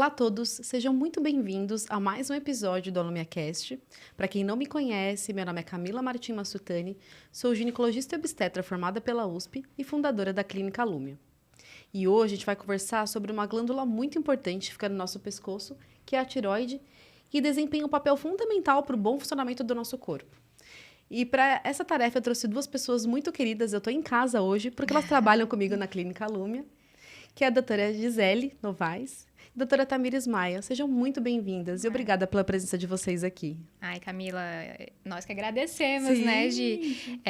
Olá a todos, sejam muito bem-vindos a mais um episódio do AlumiaCast. Para quem não me conhece, meu nome é Camila Martim Massutani, sou ginecologista e obstetra formada pela USP e fundadora da Clínica Alumia. E hoje a gente vai conversar sobre uma glândula muito importante que fica no nosso pescoço, que é a tireoide, que desempenha um papel fundamental para o bom funcionamento do nosso corpo. E para essa tarefa eu trouxe duas pessoas muito queridas, eu estou em casa hoje, porque elas trabalham comigo na Clínica Alumia, que é a doutora Gisele Novaes e a doutora Tamires Maia. Sejam muito bem-vindas e obrigada pela presença de vocês aqui. Ai, Camila, nós que agradecemos, Sim. né, Gi?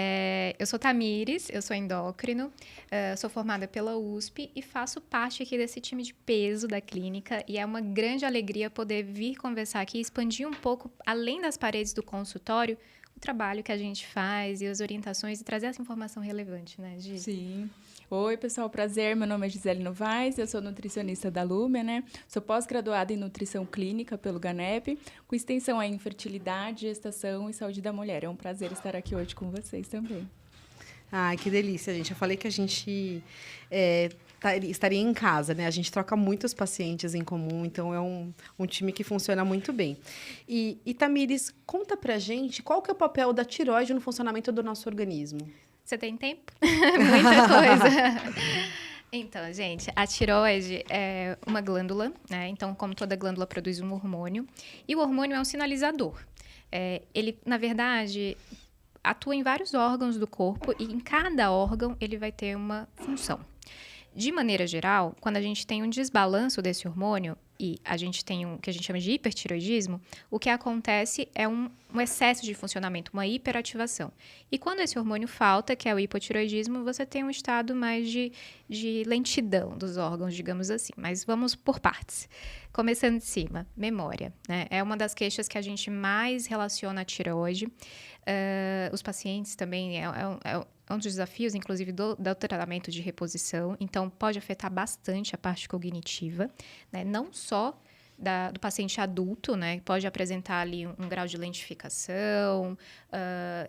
Eu sou Tamires, eu sou endócrino, sou formada pela USP e faço parte aqui desse time de peso da clínica e é uma grande alegria poder vir conversar aqui e expandir um pouco, além das paredes do consultório, o trabalho que a gente faz e as orientações e trazer essa informação relevante, né, Gi? Sim. Oi, pessoal, prazer. Meu nome é Gisele Novaes, eu sou nutricionista da Alumia, né? Sou pós-graduada em nutrição clínica pelo GANEP, com extensão em fertilidade, gestação e saúde da mulher. É um prazer estar aqui hoje com vocês também. Ai, que delícia, gente. Eu falei que a gente estaria em casa, né? A gente troca muitos pacientes em comum, então é um time que funciona muito bem. E Tamires, conta pra gente qual que é o papel da tireoide no funcionamento do nosso organismo. Você tem tempo? Muita coisa. Então, gente, a tireoide é uma glândula, né? Então, como toda glândula produz um hormônio, e o hormônio é um sinalizador. Ele, na verdade, atua em vários órgãos do corpo e em cada órgão ele vai ter uma função. De maneira geral, quando a gente tem um desbalanço desse hormônio e a gente tem o que a gente chama de hipertireoidismo, o que acontece é um excesso de funcionamento, uma hiperativação. E quando esse hormônio falta, que é o hipotireoidismo, você tem um estado mais de lentidão dos órgãos, digamos assim. Mas vamos por partes. Começando de cima, memória, né? É uma das queixas que a gente mais relaciona à tireoide. Os pacientes também, é um dos desafios, inclusive, do tratamento de reposição. Então, pode afetar bastante a parte cognitiva, né? Não só do paciente adulto, né? Pode apresentar ali um grau de lentificação,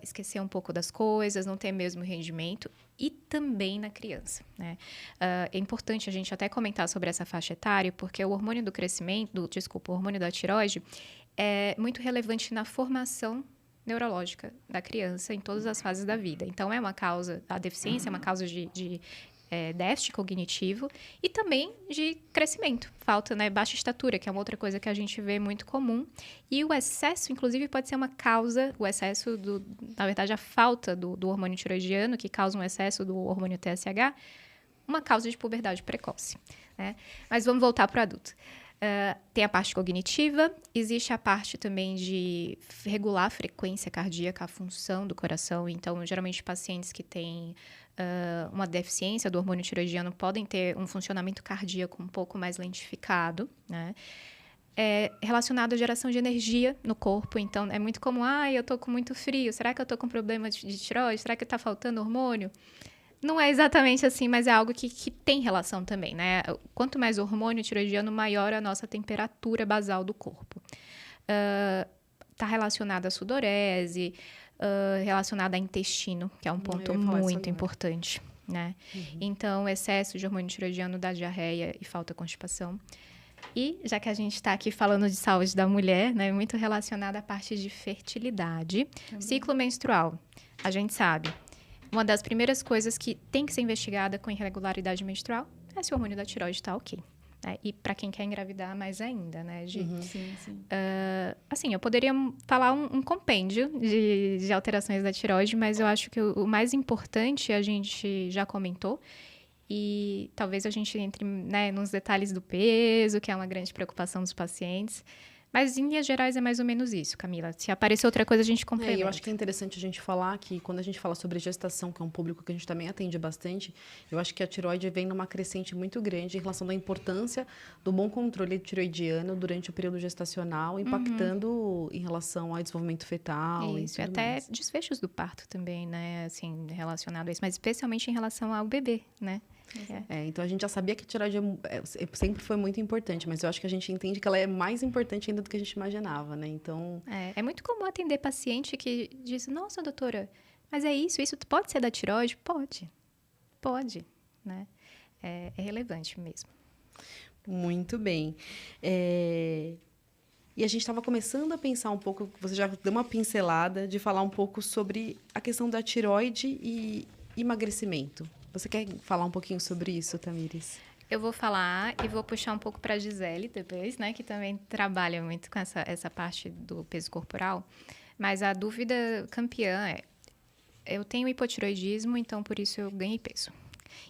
esquecer um pouco das coisas, não ter mesmo rendimento. E também na criança, né? É importante a gente até comentar sobre essa faixa etária, porque o hormônio do crescimento, o hormônio da tireoide, é muito relevante na formação neurológica da criança em todas as fases da vida. Então, a deficiência é uma causa de déficit cognitivo e também de crescimento. Falta, né, baixa estatura, que é uma outra coisa que a gente vê muito comum. E o excesso, inclusive, pode ser uma causa, na verdade, a falta do hormônio tiroidiano, que causa um excesso do hormônio TSH, uma causa de puberdade precoce, né? Mas vamos voltar para o adulto. Tem a parte cognitiva, existe a parte também de regular a frequência cardíaca, a função do coração. Então, geralmente, pacientes que têm uma deficiência do hormônio tiroidiano podem ter um funcionamento cardíaco um pouco mais lentificado, né? É relacionado à geração de energia no corpo. Então, é muito comum, eu tô com muito frio, será que eu tô com problema de tireoide? Será que tá faltando hormônio? Não é exatamente assim, mas é algo que tem relação também, né? Quanto mais hormônio tiroidiano, maior a nossa temperatura basal do corpo. Está relacionada à sudorese, relacionada a intestino, que é um ponto muito importante, né? Uhum. Então, excesso de hormônio tiroidiano dá diarreia e falta constipação. E, já que a gente está aqui falando de saúde da mulher, né, muito relacionada à parte de fertilidade. Também. Ciclo menstrual, a gente sabe. Uma das primeiras coisas que tem que ser investigada com irregularidade menstrual é se o hormônio da tireoide está ok. Né? E para quem quer engravidar, mais ainda, né, Gi? Uhum. Sim, sim. Assim, eu poderia falar um compêndio de alterações da tireoide, mas eu acho que o mais importante a gente já comentou. E talvez a gente entre, né, nos detalhes do peso, que é uma grande preocupação dos pacientes. Mas, em linhas gerais, é mais ou menos isso, Camila. Se aparecer outra coisa, a gente complementa. Eu acho que é interessante a gente falar que, quando a gente fala sobre gestação, que é um público que a gente também atende bastante, eu acho que a tireoide vem numa crescente muito grande em relação à importância do bom controle tiroidiano durante o período gestacional, impactando em relação ao desenvolvimento fetal. Isso, e até mais. Desfechos do parto também, né? Assim, relacionado a isso, mas especialmente em relação ao bebê, né? Então a gente já sabia que a tireoide sempre foi muito importante, mas eu acho que a gente entende que ela é mais importante ainda do que a gente imaginava, né? Então... É muito comum atender paciente que diz, nossa, doutora, mas isso pode ser da tireoide? Pode, né? É relevante mesmo. Muito bem. E a gente estava começando a pensar um pouco, você já deu uma pincelada de falar um pouco sobre a questão da tireoide e emagrecimento. Você quer falar um pouquinho sobre isso, Tamires? Eu vou falar e vou puxar um pouco para a Gisele depois, né? Que também trabalha muito com essa parte do peso corporal. Mas a dúvida campeã é: eu tenho hipotireoidismo, então por isso eu ganhei peso.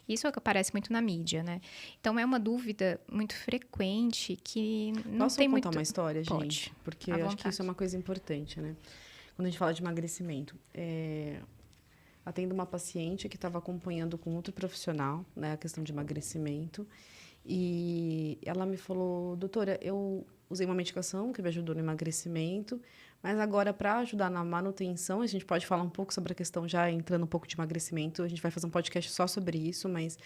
Isso aparece muito na mídia, né? Então é uma dúvida muito frequente que não Posso tem contar muito... uma história, Pode, gente? Porque à eu acho que isso vontade. é uma coisa importante, né? Quando a gente fala de emagrecimento. Atendo uma paciente que estava acompanhando com outro profissional, né, a questão de emagrecimento. E ela me falou, doutora, eu usei uma medicação que me ajudou no emagrecimento, mas agora, para ajudar na manutenção, a gente pode falar um pouco sobre a questão, já entrando um pouco de emagrecimento, a gente vai fazer um podcast só sobre isso, mas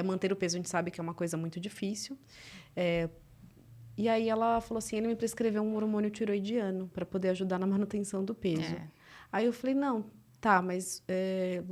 manter o peso a gente sabe que é uma coisa muito difícil. E aí ela falou assim, ele me prescreveu um hormônio tiroidiano para poder ajudar na manutenção do peso. Aí eu falei, não, tá, mas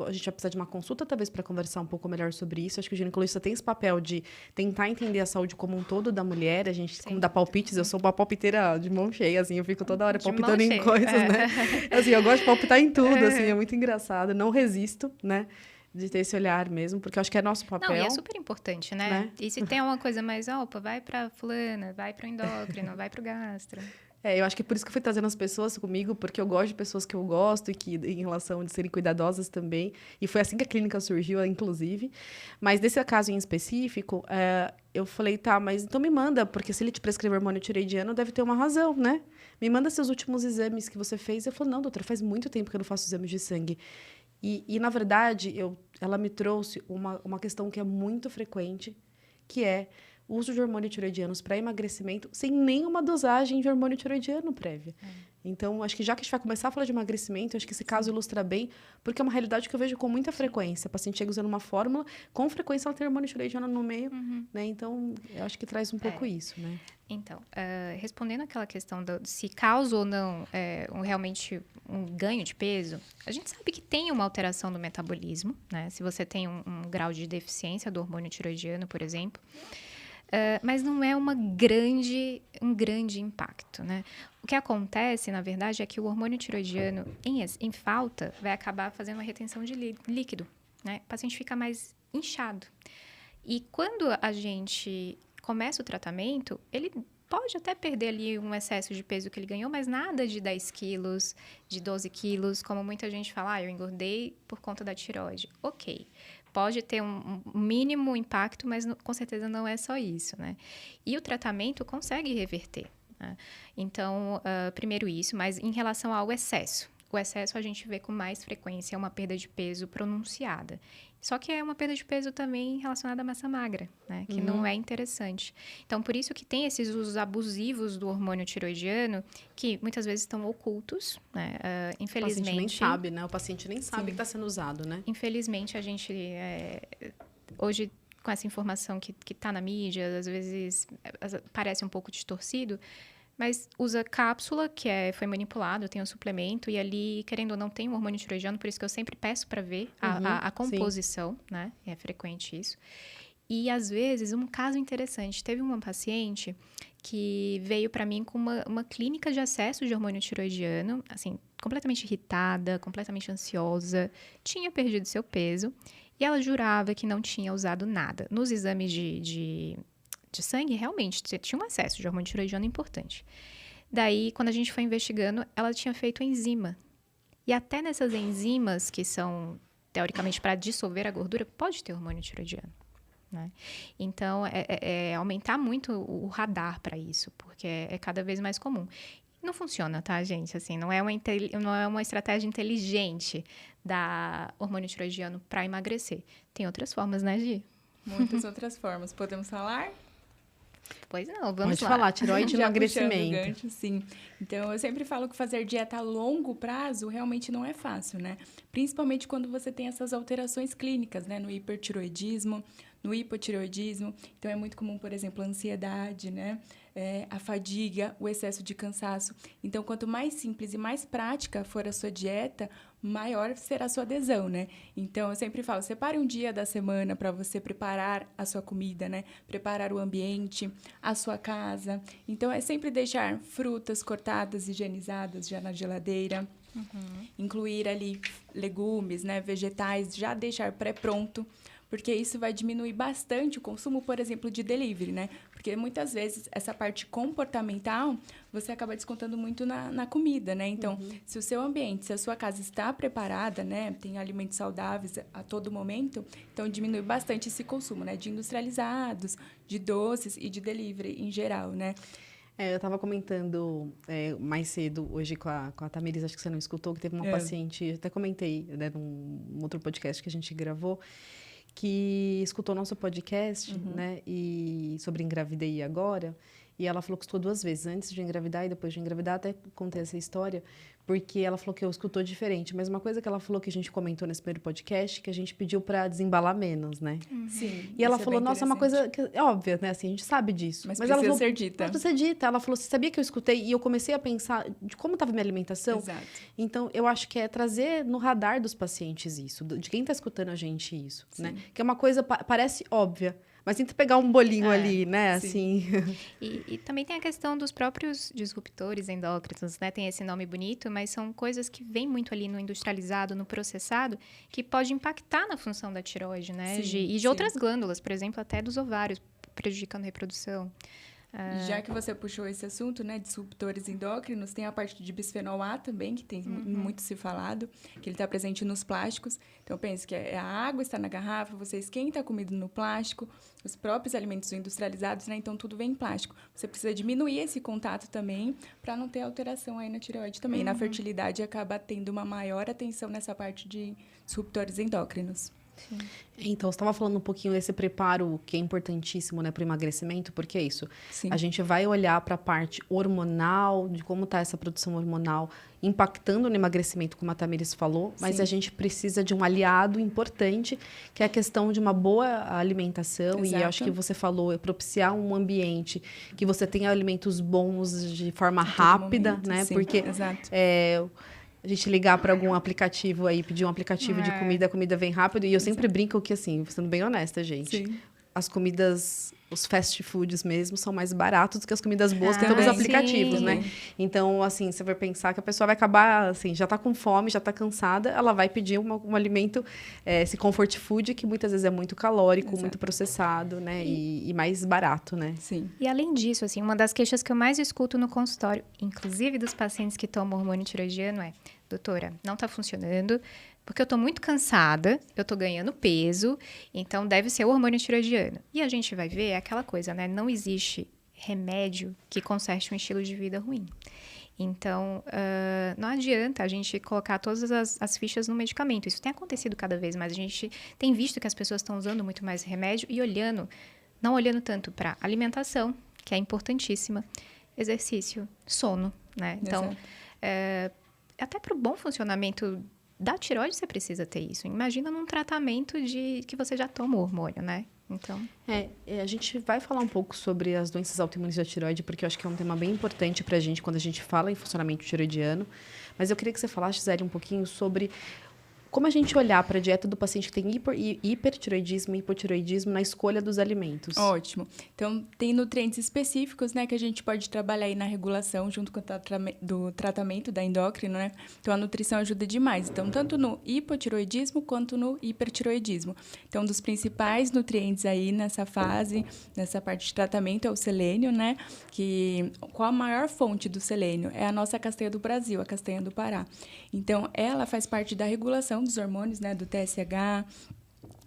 a gente vai precisar de uma consulta, talvez, para conversar um pouco melhor sobre isso. Acho que o ginecologista tem esse papel de tentar entender a saúde como um todo da mulher. A gente, como dá palpites, eu sou uma palpiteira de mão cheia, assim, eu fico toda hora palpitando em coisas, né? Assim, eu gosto de palpitar em tudo, assim, é muito engraçado. Não resisto, né? De ter esse olhar mesmo, porque eu acho que é nosso papel. Não, e é super importante, né? E se tem uma coisa mais, opa, vai pra fulana, vai pro endócrino, vai pro gastro. Eu acho que é por isso que eu fui trazendo as pessoas comigo, porque eu gosto de pessoas que eu gosto e que, em relação de serem cuidadosas também. E foi assim que a clínica surgiu, inclusive. Mas nesse caso em específico, eu falei, tá, mas então me manda, porque se ele te prescrever hormônio tireoidiano, deve ter uma razão, né? Me manda seus últimos exames que você fez. Eu falei, não, doutora, faz muito tempo que eu não faço exames de sangue. E na verdade, ela me trouxe uma questão que é muito frequente, que é o uso de hormônio tireoidianos para emagrecimento sem nenhuma dosagem de hormônio tireoidiano prévia. Então, acho que já que a gente vai começar a falar de emagrecimento, acho que esse caso ilustra bem, porque é uma realidade que eu vejo com muita frequência. A paciente chega usando uma fórmula, com frequência ela tem hormônio tireoidiano no meio, né? Então, eu acho que traz um pouco isso, né? Então, respondendo aquela questão se causa ou não realmente um ganho de peso, a gente sabe que tem uma alteração do metabolismo, né? Se você tem um grau de deficiência do hormônio tireoidiano, por exemplo, mas não é um grande impacto, né? O que acontece, na verdade, é que o hormônio tireoidiano, em falta, vai acabar fazendo uma retenção de líquido, né? O paciente fica mais inchado. E quando a gente começa o tratamento, ele pode até perder ali um excesso de peso que ele ganhou, mas nada de 10 quilos, de 12 quilos, como muita gente fala, eu engordei por conta da tireoide. Ok, pode ter um mínimo impacto, mas com certeza não é só isso, né? E o tratamento consegue reverter, né? Então, primeiro isso, mas em relação ao excesso. O excesso a gente vê com mais frequência uma perda de peso pronunciada. Só que é uma perda de peso também relacionada à massa magra, né? Que não é interessante. Então, por isso que tem esses usos abusivos do hormônio tireoidiano, que muitas vezes estão ocultos, né? Infelizmente... O paciente nem sabe, né? O paciente nem sabe que está sendo usado, né? Infelizmente, a gente... hoje, com essa informação que está na mídia, às vezes parece um pouco distorcido, mas usa cápsula, que foi manipulado, tem um suplemento, e ali, querendo ou não, tem um hormônio tireoidiano, por isso que eu sempre peço para ver a composição, né? É frequente isso. E, às vezes, um caso interessante, teve uma paciente que veio para mim com uma clínica de acesso de hormônio tireoidiano, assim, completamente irritada, completamente ansiosa, tinha perdido seu peso, e ela jurava que não tinha usado nada. Nos exames de sangue, realmente, tinha um acesso de hormônio tireoidiano importante. Daí, quando a gente foi investigando, ela tinha feito enzima. E até nessas enzimas, que são, teoricamente, para dissolver a gordura, pode ter hormônio tireoidiano, né? Então, aumentar muito o radar para isso, porque é cada vez mais comum. Não funciona, tá, gente? Assim, não é uma estratégia inteligente dar hormônio tireoidiano para emagrecer. Tem outras formas, né, Gi? Muitas outras formas. Podemos falar? Pois não, vamos Pode lá. falar, tireoide e emagrecimento. Gancho, sim. Então, eu sempre falo que fazer dieta a longo prazo realmente não é fácil, né? Principalmente quando você tem essas alterações clínicas, né? No hipertireoidismo, no hipotireoidismo. Então, é muito comum, por exemplo, a ansiedade, né? A fadiga, o excesso de cansaço. Então, quanto mais simples e mais prática for a sua dieta, maior será a sua adesão, né? Então, eu sempre falo, separe um dia da semana para você preparar a sua comida, né? Preparar o ambiente, a sua casa. Então, é sempre deixar frutas cortadas, higienizadas já na geladeira. Incluir ali legumes, né? Vegetais, já deixar pré-pronto. Porque isso vai diminuir bastante o consumo, por exemplo, de delivery, né? Porque muitas vezes essa parte comportamental você acaba descontando muito na comida, né? Então, se o seu ambiente, se a sua casa está preparada, né? Tem alimentos saudáveis a todo momento, então diminui bastante esse consumo, né? De industrializados, de doces e de delivery em geral, né? Eu estava comentando mais cedo hoje com a Tamiris, acho que você não escutou, que teve uma paciente, até comentei, né, num outro podcast que a gente gravou, que escutou nosso podcast, né, e sobre engravidei agora, e ela falou que escutou 2 vezes, antes de engravidar e depois de engravidar, até contei essa história, porque ela falou que eu escutou diferente, mas uma coisa que ela falou que a gente comentou nesse primeiro podcast, que a gente pediu para desembalar menos, né? Sim. E ela falou, nossa, é uma coisa que é óbvia, né, assim, a gente sabe disso. Mas ela precisa falou, ser dita. Mas precisa ser dita. Ela falou, você sabia que eu escutei? E eu comecei a pensar de como estava minha alimentação. Exato. Então, eu acho que é trazer no radar dos pacientes isso, de quem está escutando a gente isso, né? Que é uma coisa, parece óbvia, mas tenta pegar um bolinho ali, né, assim. E também tem a questão dos próprios disruptores endócrinos, né? Tem esse nome bonito, mas são coisas que vêm muito ali no industrializado, no processado, que pode impactar na função da tireoide, né? E de outras glândulas, por exemplo, até dos ovários, prejudicando a reprodução. Já que você puxou esse assunto, né, disruptores endócrinos, tem a parte de bisfenol A também, que tem muito se falado, que ele está presente nos plásticos. Então, pense que a água está na garrafa, você esquenta a comida no plástico, os próprios alimentos industrializados, né, então tudo vem em plástico. Você precisa diminuir esse contato também, para não ter alteração aí na tireoide também. Na fertilidade, acaba tendo uma maior atenção nessa parte de disruptores endócrinos. Sim. Então, você estava falando um pouquinho desse preparo que é importantíssimo, né, para o emagrecimento, porque é isso. Sim. A gente vai olhar para a parte hormonal, de como está essa produção hormonal impactando no emagrecimento, como a Tamiris falou, mas a gente precisa de um aliado importante, que é a questão de uma boa alimentação. Exato. E eu acho que você falou, propiciar um ambiente que você tenha alimentos bons de forma rápida, momento, né? sim, porque exato. A gente ligar para algum aplicativo aí, pedir um aplicativo de comida, a comida vem rápido. E eu sempre brinco que, assim, sendo bem honesta, gente, as comidas, os fast foods mesmo, são mais baratos do que as comidas boas que pelos aplicativos, né? Então, assim, você vai pensar que a pessoa vai acabar, assim, já tá com fome, já tá cansada, ela vai pedir um alimento, esse comfort food, que muitas vezes é muito calórico, muito processado, né? E mais barato, né? Sim. E além disso, assim, uma das queixas que eu mais escuto no consultório, inclusive dos pacientes que tomam hormônio tiroidiano, é: doutora, não tá funcionando, porque eu tô muito cansada, eu tô ganhando peso, então deve ser o hormônio tiroidiano. E a gente vai ver aquela coisa, né? Não existe remédio que conserte um estilo de vida ruim. Então, não adianta a gente colocar todas as fichas no medicamento. Isso tem acontecido cada vez mais. A gente tem visto que as pessoas estão usando muito mais remédio e não olhando tanto para alimentação, que é importantíssima, exercício, sono, né? Então, até para o bom funcionamento da tireoide você precisa ter isso. Imagina num tratamento que você já toma o hormônio, né? Então... a gente vai falar um pouco sobre as doenças autoimunes da tireoide, porque eu acho que é um tema bem importante para a gente quando a gente fala em funcionamento tiroidiano. Mas eu queria que você falasse, Gisele, um pouquinho sobre como a gente olhar para a dieta do paciente que tem hipertireoidismo e hipotireoidismo na escolha dos alimentos. Ótimo. Então, tem nutrientes específicos, né, que a gente pode trabalhar aí na regulação junto com o tratamento da endócrino, né? Então, a nutrição ajuda demais. Então, tanto no hipotireoidismo quanto no hipertireoidismo. Então, um dos principais nutrientes aí nessa fase, nessa parte de tratamento, é o selênio, né? Qual a maior fonte do selênio? É a nossa castanha do Brasil, a castanha do Pará. Então, ela faz parte da regulação dos hormônios, né, do TSH.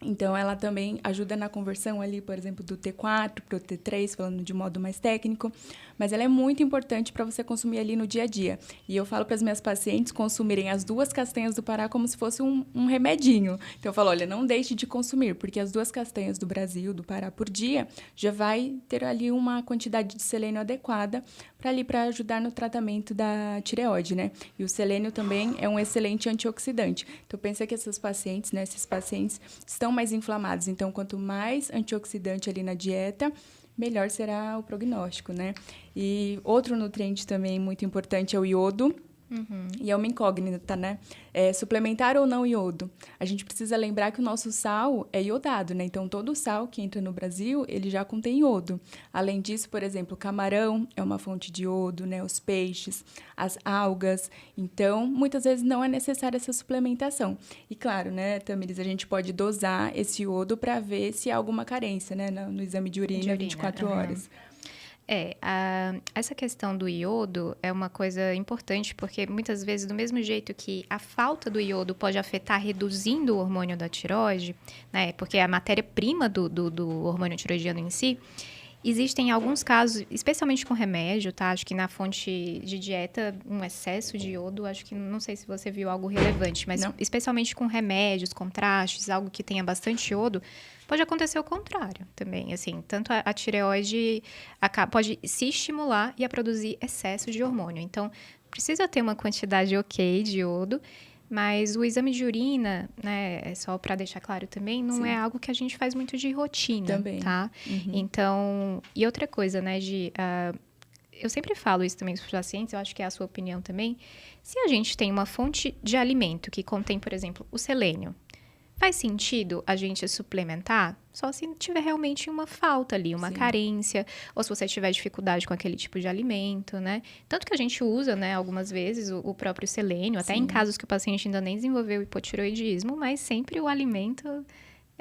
Então, ela também ajuda na conversão ali, por exemplo, do T4 para o T3, falando de modo mais técnico. Mas ela é muito importante para você consumir ali no dia a dia. E eu falo para as minhas pacientes consumirem as 2 castanhas do Pará como se fosse um remedinho. Então, eu falo, olha, não deixe de consumir, porque as 2 castanhas do Brasil, do Pará, por dia, já vai ter ali uma quantidade de selênio adequada para ajudar no tratamento da tireoide, né? E o selênio também é um excelente antioxidante. Então, pensa que esses pacientes estão mais inflamados. Então, quanto mais antioxidante ali na dieta, melhor será o prognóstico, né? E outro nutriente também muito importante é o iodo. E é uma incógnita, né? Suplementar ou não iodo? A gente precisa lembrar que o nosso sal é iodado, né? Então, todo o sal que entra no Brasil, ele já contém iodo. Além disso, por exemplo, o camarão é uma fonte de iodo, né? Os peixes, as algas. Então, muitas vezes não é necessária essa suplementação. E claro, né, Tamiris, a gente pode dosar esse iodo para ver se há alguma carência, né? No exame de urina 24 horas. Essa questão do iodo é uma coisa importante, porque muitas vezes, do mesmo jeito que a falta do iodo pode afetar reduzindo o hormônio da tireoide, né, porque é a matéria-prima do hormônio tiroidiano em si, existem alguns casos, especialmente com remédio, tá? Acho que na fonte de dieta, um excesso de iodo, acho que, não sei se você viu algo relevante, mas especialmente com remédios, contrastes, algo que tenha bastante iodo, pode acontecer o contrário também, assim, tanto a tireoide pode se estimular e a produzir excesso de hormônio. Então, precisa ter uma quantidade ok de iodo, mas o exame de urina, né, só para deixar claro também, não é algo que a gente faz muito de rotina, também. Tá? Então, e outra coisa, né, eu sempre falo isso também para os pacientes, eu acho que é a sua opinião também, se a gente tem uma fonte de alimento que contém, por exemplo, o selênio, faz sentido a gente suplementar só se tiver realmente uma falta ali, uma carência, ou se você tiver dificuldade com aquele tipo de alimento, né? Tanto que a gente usa, né, algumas vezes o próprio selênio, até em casos que o paciente ainda nem desenvolveu hipotiroidismo, mas sempre o alimento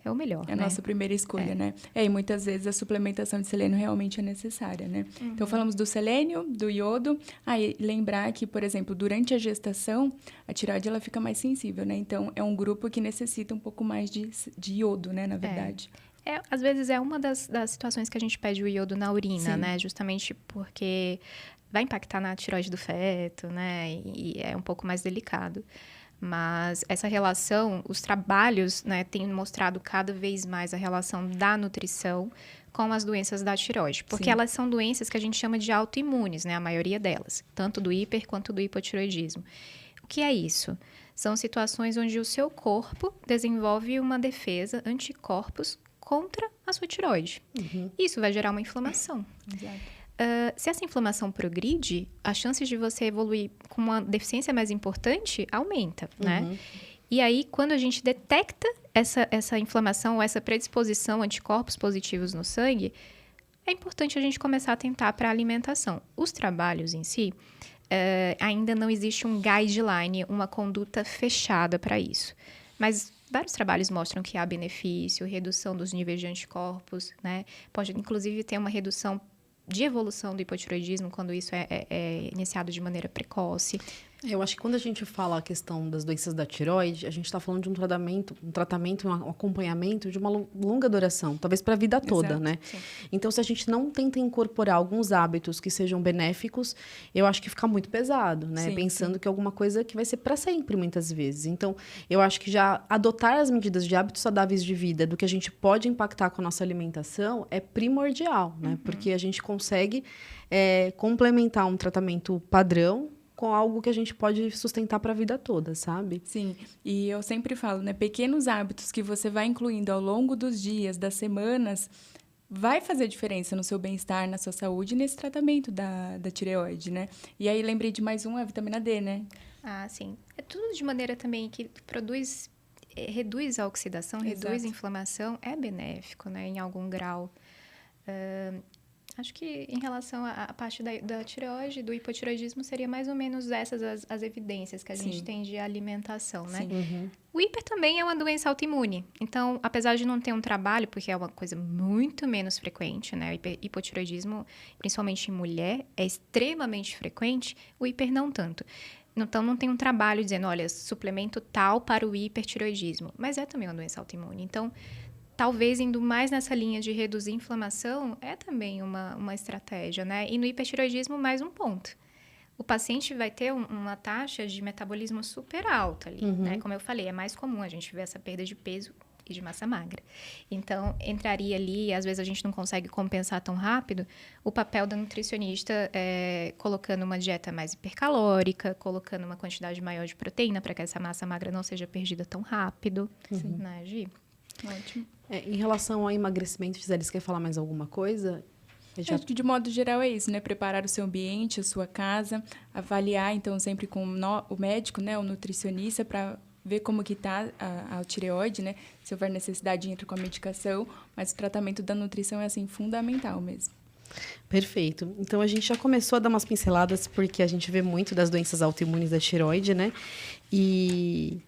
é o melhor, É a nossa primeira escolha, né? E muitas vezes a suplementação de selênio realmente é necessária, né? Então, falamos do selênio, do iodo. E lembrar que, por exemplo, durante a gestação, a tireoide ela fica mais sensível, né? Então, é um grupo que necessita um pouco mais de iodo, né? Na verdade. Às vezes é uma das situações que a gente pede o iodo na urina, né? Justamente porque vai impactar na tireoide do feto, né? E é um pouco mais delicado. Mas essa relação, os trabalhos, né, têm mostrado cada vez mais a relação da nutrição com as doenças da tireoide. Porque elas são doenças que a gente chama de autoimunes, né, a maioria delas. Tanto do hiper quanto do hipotireoidismo. O que é isso? São situações onde o seu corpo desenvolve uma defesa, anticorpos, contra a sua tireoide. Isso vai gerar uma inflamação. Exato. Se essa inflamação progride, a chance de você evoluir com uma deficiência mais importante aumenta, né? E aí, quando a gente detecta essa inflamação ou essa predisposição a anticorpos positivos no sangue, é importante a gente começar a tentar para a alimentação. Os trabalhos em si, ainda não existe um guideline, uma conduta fechada para isso. Mas vários trabalhos mostram que há benefício, redução dos níveis de anticorpos, né? Pode, inclusive, ter uma redução de evolução do hipotireoidismo quando isso é iniciado de maneira precoce. Eu acho que quando a gente fala a questão das doenças da tireoide, a gente está falando de um tratamento, um acompanhamento de uma longa duração, talvez para a vida toda, né? Sim. Então, se a gente não tenta incorporar alguns hábitos que sejam benéficos, eu acho que fica muito pesado, né? Pensando que é alguma coisa que vai ser para sempre, muitas vezes. Então, eu acho que já adotar as medidas de hábitos saudáveis de vida, do que a gente pode impactar com a nossa alimentação, é primordial, né? Porque a gente consegue complementar um tratamento padrão com algo que a gente pode sustentar para a vida toda, sabe? Sim, e eu sempre falo, né? Pequenos hábitos que você vai incluindo ao longo dos dias, das semanas, vai fazer diferença no seu bem-estar, na sua saúde e nesse tratamento da tireoide, né? E aí lembrei de mais a vitamina D, né? Sim. É tudo de maneira também que reduz a oxidação, reduz a inflamação, é benéfico, né? Em algum grau. Acho que em relação à parte da tireoide, do hipotireoidismo, seria mais ou menos essas as evidênciis que a gente tem de alimentação, né? O hiper também é uma doença autoimune. Então, apesar de não ter um trabalho, porque é uma coisa muito menos frequente, né? O hipotireoidismo, principalmente em mulher, é extremamente frequente, o hiper não tanto. Então, não tem um trabalho dizendo, olha, suplemento tal para o hipertireoidismo. Mas é também uma doença autoimune. Então, talvez indo mais nessa linha de reduzir a inflamação é também uma estratégia, né? E no hipertireoidismo, mais um ponto. O paciente vai ter uma taxa de metabolismo super alta ali, né? Como eu falei, é mais comum a gente ver essa perda de peso e de massa magra. Então, entraria ali, às vezes a gente não consegue compensar tão rápido, o papel da nutricionista colocando uma dieta mais hipercalórica, colocando uma quantidade maior de proteína para que essa massa magra não seja perdida tão rápido. Né, Gi? Ótimo. Em relação ao emagrecimento, Gisele, você quer falar mais alguma coisa? Acho que de modo geral é isso, né? Preparar o seu ambiente, a sua casa, avaliar, então, sempre com o médico, né? O nutricionista, para ver como que está a tireoide, né? Se houver necessidade, entra com a medicação, mas o tratamento da nutrição é, assim, fundamental mesmo. Perfeito. Então, a gente já começou a dar umas pinceladas, porque a gente vê muito das doenças autoimunes da tireoide, né? E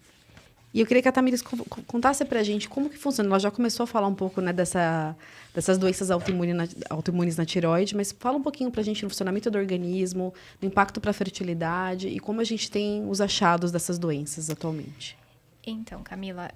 eu queria que a Tamires contasse pra gente como que funciona. Ela já começou a falar um pouco, né, dessas doenças autoimunes na tireoide, mas fala um pouquinho pra gente no funcionamento do organismo, no impacto para a fertilidade e como a gente tem os achados dessas doenças atualmente. Então, Camila,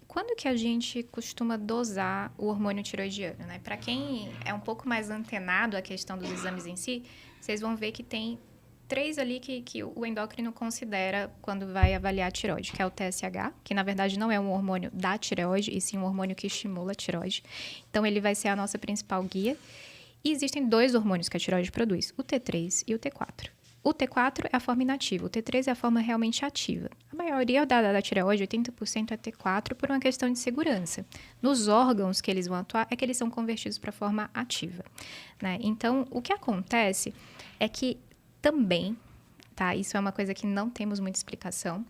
quando que a gente costuma dosar o hormônio tiroidiano, né? Para quem é um pouco mais antenado à questão dos exames em si, vocês vão ver que tem 3 ali que o endócrino considera quando vai avaliar a tireoide, que é o TSH, que na verdade não é um hormônio da tireoide, e sim um hormônio que estimula a tireoide. Então, ele vai ser a nossa principal guia. E existem 2 hormônios que a tireoide produz, o T3 e o T4. O T4 é a forma inativa, o T3 é a forma realmente ativa. A maioria da tireoide, 80% é T4, por uma questão de segurança. Nos órgãos que eles vão atuar, é que eles são convertidos para a forma ativa, né? Então, o que acontece é que também, tá? Isso é uma coisa que não temos muita explicação.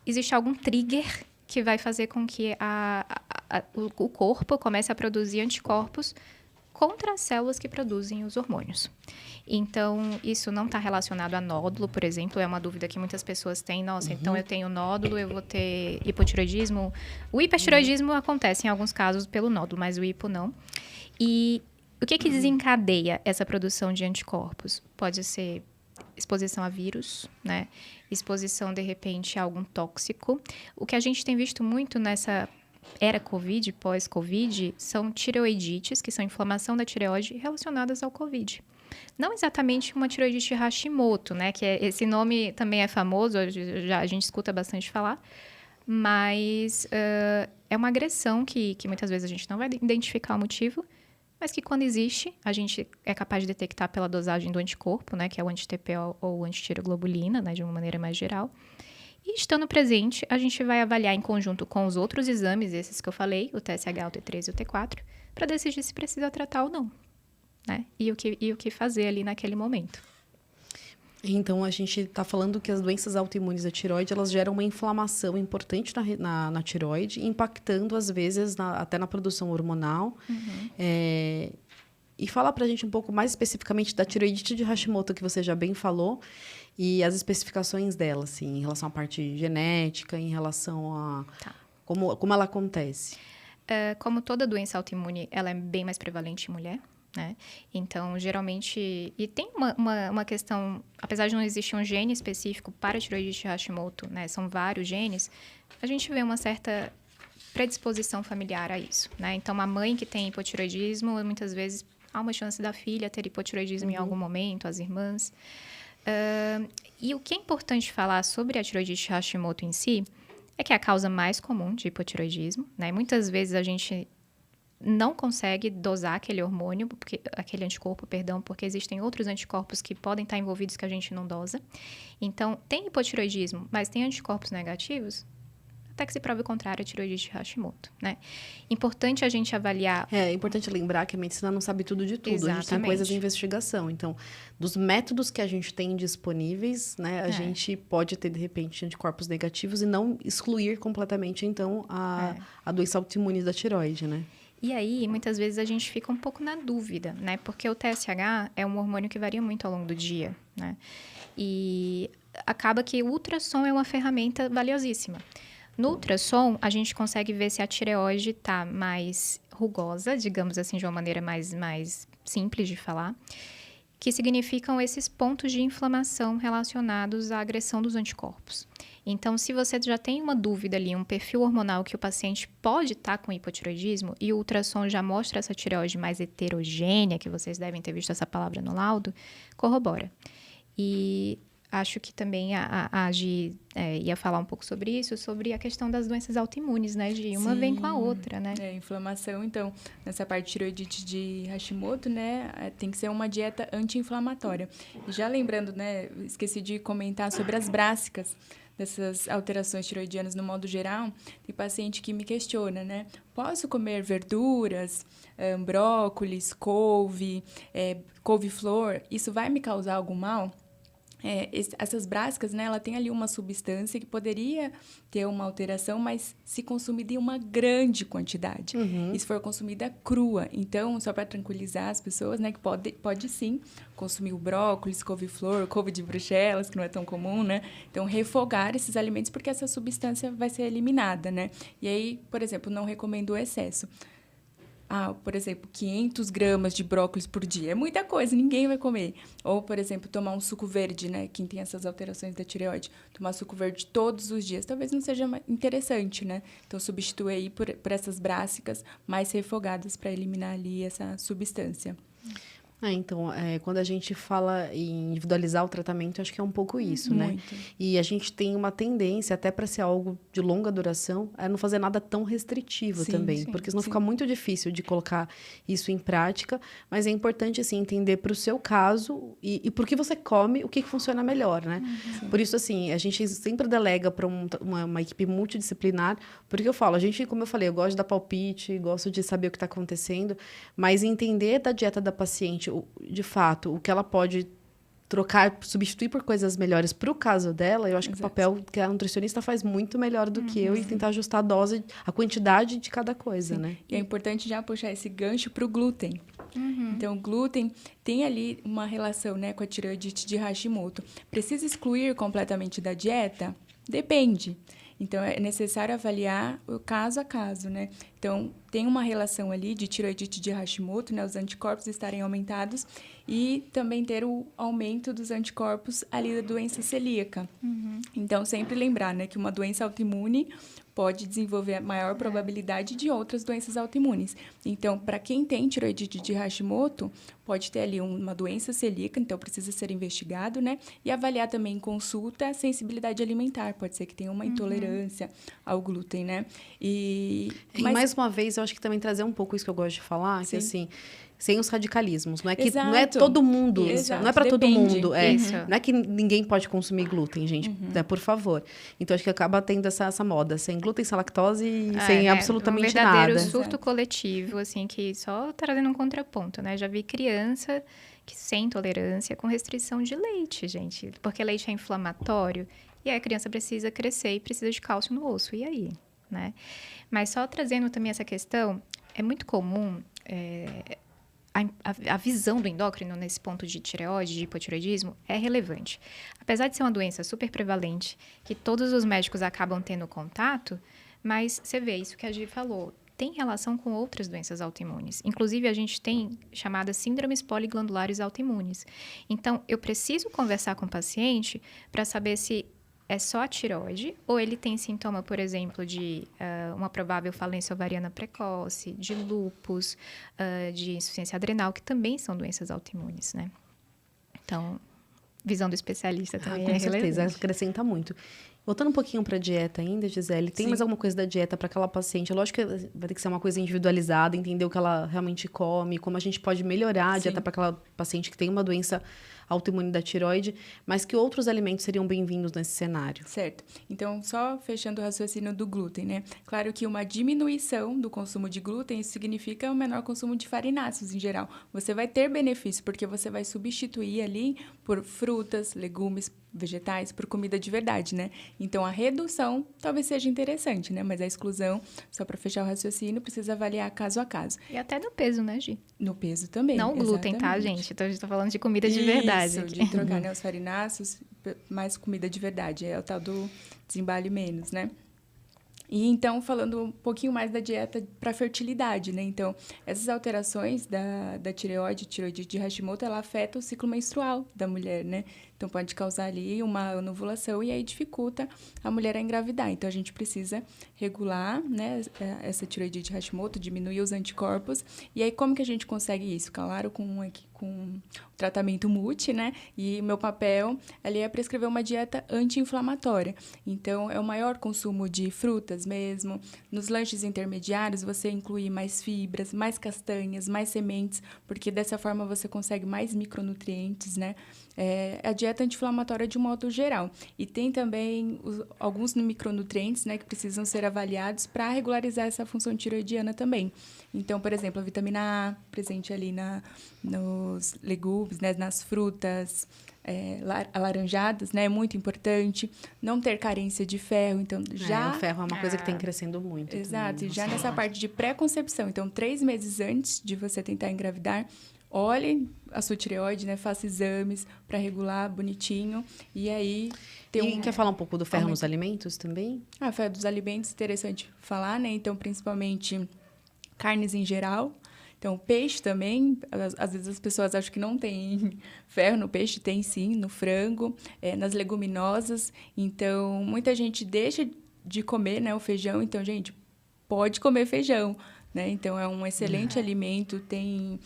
Existe algum trigger que vai fazer com que o corpo comece a produzir anticorpos contra as células que produzem os hormônios. Então, isso não está relacionado a nódulo, por exemplo, é uma dúvida que muitas pessoas têm. Nossa, então eu tenho nódulo, eu vou ter hipotireoidismo. O hipertireoidismo acontece em alguns casos pelo nódulo, mas o hipo não. E o que desencadeia essa produção de anticorpos? Pode ser exposição a vírus, né? Exposição, de repente, a algum tóxico. O que a gente tem visto muito nessa era Covid, pós-Covid, são tireoidites, que são inflamação da tireoide relacionadas ao Covid. Não exatamente uma tireoidite Hashimoto, né? Que esse nome também é famoso, a gente escuta bastante falar, mas é uma agressão que muitas vezes a gente não vai identificar o motivo, mas que quando existe, a gente é capaz de detectar pela dosagem do anticorpo, né? Que é o anti-TPO ou antitireoglobulina, né? De uma maneira mais geral. E estando presente, a gente vai avaliar em conjunto com os outros exames, esses que eu falei, o TSH, o T3 e o T4, para decidir se precisa tratar ou não, né? E o que fazer ali naquele momento. Então, a gente está falando que as doenças autoimunes da tireoide, elas geram uma inflamação importante na tireoide, impactando, às vezes, até na produção hormonal. E fala pra gente um pouco mais especificamente da tireoidite de Hashimoto, que você já bem falou, e as especificações dela, assim, em relação à parte genética, em relação a como ela acontece. Como toda doença autoimune, ela é bem mais prevalente em mulher, né? Então, geralmente... E tem uma questão... Apesar de não existir um gene específico para a tireoidite de Hashimoto, né? São vários genes. A gente vê uma certa predisposição familiar a isso, né? Então, a mãe que tem hipotireoidismo, muitas vezes, há uma chance da filha ter hipotireoidismo em algum momento, as irmãs. E o que é importante falar sobre a tireoidite Hashimoto em si é que é a causa mais comum de hipotireoidismo, né? Muitas vezes a gente não consegue dosar aquele hormônio, aquele anticorpo, porque existem outros anticorpos que podem estar envolvidos que a gente não dosa. Então, tem hipotireoidismo, mas tem anticorpos negativos, até que se prove o contrário, a tireoidite Hashimoto, né? Importante a gente avaliar... É importante lembrar que a medicina não sabe tudo de tudo. Exatamente. A gente tem coisas de investigação. Então, dos métodos que a gente tem disponíveis, né? A gente pode ter, de repente, anticorpos negativos e não excluir completamente, então, a doença autoimune da tireoide, né? E aí, muitas vezes, a gente fica um pouco na dúvida, né? Porque o TSH é um hormônio que varia muito ao longo do dia, né? E acaba que o ultrassom é uma ferramenta valiosíssima. No ultrassom, a gente consegue ver se a tireoide está mais rugosa, digamos assim, de uma maneira mais simples de falar, que significam esses pontos de inflamação relacionados à agressão dos anticorpos. Então, se você já tem uma dúvida ali, um perfil hormonal que o paciente pode estar com hipotireoidismo e o ultrassom já mostra essa tireoide mais heterogênea, que vocês devem ter visto essa palavra no laudo, corrobora. E acho que também a Gi ia falar um pouco sobre isso, sobre a questão das doenças autoimunes, né, Gi? Uma vem com a outra, né? Inflamação, então, nessa parte de tireoidite de Hashimoto, né, tem que ser uma dieta anti-inflamatória. E já lembrando, né, esqueci de comentar sobre as brássicas dessas alterações tiroidianas no modo geral. Tem paciente que me questiona, né, posso comer verduras, brócolis, couve, couve-flor, isso vai me causar algum mal? Essas brássicas, né, ela tem ali uma substância que poderia ter uma alteração, mas se consumida em uma grande quantidade. E se for consumida crua. Então, só para tranquilizar as pessoas, né, que pode sim consumir o brócolis, couve-flor, couve de Bruxelas, que não é tão comum, né? Então, refogar esses alimentos, porque essa substância vai ser eliminada, né? E aí, por exemplo, não recomendo o excesso. Por exemplo, 500 gramas de brócolis por dia. É muita coisa, ninguém vai comer. Ou, por exemplo, tomar um suco verde, né? Quem tem essas alterações da tireoide. Tomar suco verde todos os dias. Talvez não seja interessante, né? Então, substitui aí por essas brássicas mais refogadas para eliminar ali essa substância. Então, quando a gente fala em individualizar o tratamento, acho que é um pouco isso, né? E a gente tem uma tendência, até para ser algo de longa duração, a não fazer nada tão restritivo também. Porque senão fica muito difícil de colocar isso em prática. Mas é importante, assim, entender para o seu caso e por que você come, o que funciona melhor, né? Por isso, assim, a gente sempre delega para uma equipe multidisciplinar. Porque eu falo, como eu falei, eu gosto de dar palpite, gosto de saber o que está acontecendo. Mas entender da dieta da paciente, de fato, o que ela pode trocar, substituir por coisas melhores para o caso dela, eu acho que o papel que a nutricionista faz muito melhor do que eu e tentar ajustar a dose, a quantidade de cada coisa, né? E é importante já puxar esse gancho para o glúten. Então, o glúten tem ali uma relação, né, com a tireoidite de Hashimoto. Precisa excluir completamente da dieta? Depende. Então, é necessário avaliar o caso a caso, né? Então, tem uma relação ali de tireoidite de Hashimoto, né? Os anticorpos estarem aumentados e também ter o aumento dos anticorpos ali da doença celíaca. Então, sempre lembrar, né? Que uma doença autoimune pode desenvolver a maior probabilidade de outras doenças autoimunes. Então, para quem tem tireoidite de Hashimoto, pode ter ali uma doença celíaca, então precisa ser investigado, né? E avaliar também em consulta a sensibilidade alimentar. Pode ser que tenha uma intolerância ao glúten, né? E mais uma vez, eu acho que também trazer um pouco isso que eu gosto de falar, que assim, sem os radicalismos. Não é que não é todo mundo, não é para todo mundo. Não é que ninguém pode consumir glúten, gente, né, por favor. Então, acho que acaba tendo essa moda, sem glúten, sem lactose, sem absolutamente nada. Um verdadeiro surto coletivo, assim, que só trazendo um contraponto, né? Já vi criança que sem intolerância com restrição de leite, gente. Porque leite é inflamatório e aí a criança precisa crescer e precisa de cálcio no osso. E aí, né? Mas só trazendo também essa questão, é muito comum a visão do endócrino nesse ponto de tireoide, de hipotireoidismo, é relevante. Apesar de ser uma doença super prevalente, que todos os médicos acabam tendo contato, mas você vê isso que a Gi falou, tem relação com outras doenças autoimunes. Inclusive, a gente tem chamadas síndromes poliglandulares autoimunes. Então, eu preciso conversar com o paciente para saber se é só a tireoide ou ele tem sintoma, por exemplo, de uma provável falência ovariana precoce, de lúpus, de insuficiência adrenal, que também são doenças autoimunes, né? Então, visão do especialista também é relevante. Com certeza, acrescenta muito. Voltando um pouquinho para a dieta ainda, Gisele, tem mais alguma coisa da dieta para aquela paciente? Lógico que vai ter que ser uma coisa individualizada, entender o que ela realmente come, como a gente pode melhorar a dieta para aquela paciente que tem uma doença autoimune da tireoide, mas que outros alimentos seriam bem-vindos nesse cenário? Certo. Então, só fechando o raciocínio do glúten, né? Claro que uma diminuição do consumo de glúten, isso significa um menor consumo de farináceos em geral. Você vai ter benefício, porque você vai substituir ali por frutas, legumes, vegetais, por comida de verdade, né? Então, a redução talvez seja interessante, né? Mas a exclusão, só para fechar o raciocínio, precisa avaliar caso a caso. E até no peso, né, Gi? No peso também. Não o glúten, tá, gente? Então, a gente tá falando de comida de verdade. Isso, de trocar, né, os farináceos, mais comida de verdade. É o tal do desembale menos, né? E então, falando um pouquinho mais da dieta para fertilidade, né? Então, essas alterações da tireoide de Hashimoto, ela afeta o ciclo menstrual da mulher, né? Então, pode causar ali uma anovulação e aí dificulta a mulher a engravidar. Então, a gente precisa regular, né, essa tireoidite Hashimoto, diminuir os anticorpos. E aí, como que a gente consegue isso? Claro, com o tratamento multi, né? E o meu papel ali é prescrever uma dieta anti-inflamatória. Então, é o maior consumo de frutas mesmo. Nos lanches intermediários, você inclui mais fibras, mais castanhas, mais sementes, porque dessa forma você consegue mais micronutrientes, né? A dieta anti-inflamatória de um modo geral. E tem também alguns micronutrientes, né, que precisam ser avaliados para regularizar essa função tiroidiana também. Então, por exemplo, a vitamina A, presente ali nos legumes, né, nas frutas alaranjadas, né, é muito importante. Não ter carência de ferro, então já... O ferro é uma coisa que tem crescendo muito. Exato, também, e já nessa parte de pré-concepção. Então, 3 meses antes de você tentar engravidar, olhe a sua tireoide, né, faça exames para regular bonitinho, e aí... Quer falar um pouco do ferro nos alimentos também? Ferro dos alimentos, interessante falar, né? Então, principalmente carnes em geral. Então, peixe também, às vezes as pessoas acham que não tem ferro no peixe, tem sim, no frango, nas leguminosas. Então, muita gente deixa de comer, né, o feijão. Então, gente, pode comer feijão, né? Então, é um excelente alimento, tem